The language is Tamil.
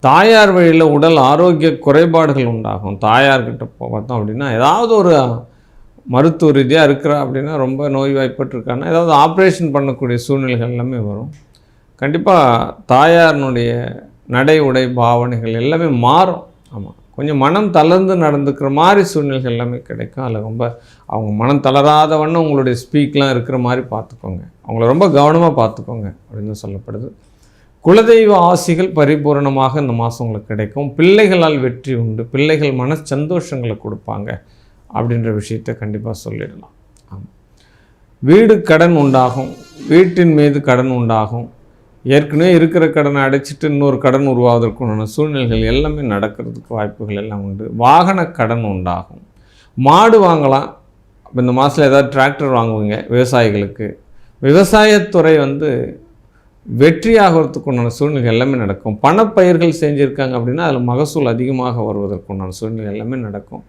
தாயார் வழியில் உடல் ஆரோக்கிய குறைபாடுகள் உண்டாகும். தாயார்கிட்ட பார்த்தோம் அப்படின்னா ஏதாவது ஒரு மருத்துவ ரீதியாக இருக்கிறா அப்படின்னா, ரொம்ப நோய்வாய்ப்பட்டிருக்கான்னா ஏதாவது ஆப்ரேஷன் பண்ணக்கூடிய சூழ்நிலைகள் எல்லாமே வரும். கண்டிப்பாக தாயாரினுடைய நடை உடை பாவனைகள் எல்லாமே மாறும். ஆமாம், கொஞ்சம் மனம் தளர்ந்து நடந்துக்கிற மாதிரி சூழ்நிலைகள் எல்லாமே கிடைக்கும். அதில் ரொம்ப அவங்க மனம் தளராத வண்ணம் உங்களுடைய ஸ்பீக்லாம் இருக்கிற மாதிரி பார்த்துக்கோங்க. அவங்கள ரொம்ப கவனமாக பார்த்துக்கோங்க அப்படின்னு சொல்லப்படுது. குலதெய்வ ஆசிகள் பரிபூரணமாக இந்த மாதம் உங்களுக்கு கிடைக்கும். பிள்ளைகளால் வெற்றி உண்டு. பிள்ளைகள் மன சந்தோஷங்களை கொடுப்பாங்க அப்படின்ற விஷயத்தை கண்டிப்பாக சொல்லிடலாம். ஆமாம், வீடு கடன் உண்டாகும். வீட்டின் மீது கடன் உண்டாகும். ஏற்கனவே இருக்கிற கடனை அடைச்சிட்டு இன்னொரு கடன் உருவாவதற்குண்டான சூழ்நிலைகள் எல்லாமே நடக்கிறதுக்கு வாய்ப்புகள் எல்லாம் உண்டு. வாகன கடன் உண்டாகும். மாடு வாங்கலாம். இந்த மாதத்தில் ஏதாவது டிராக்டர் வாங்குவீங்க. விவசாயிகளுக்கு விவசாயத்துறை வெற்றியாகிறதுக்குண்டான சூழ்நிலை எல்லாமே நடக்கும். பணப்பயிர்கள் செஞ்சுருக்காங்க அப்படின்னா அதில் மகசூல் அதிகமாக வருவதற்குண்டான சூழ்நிலை எல்லாமே நடக்கும்.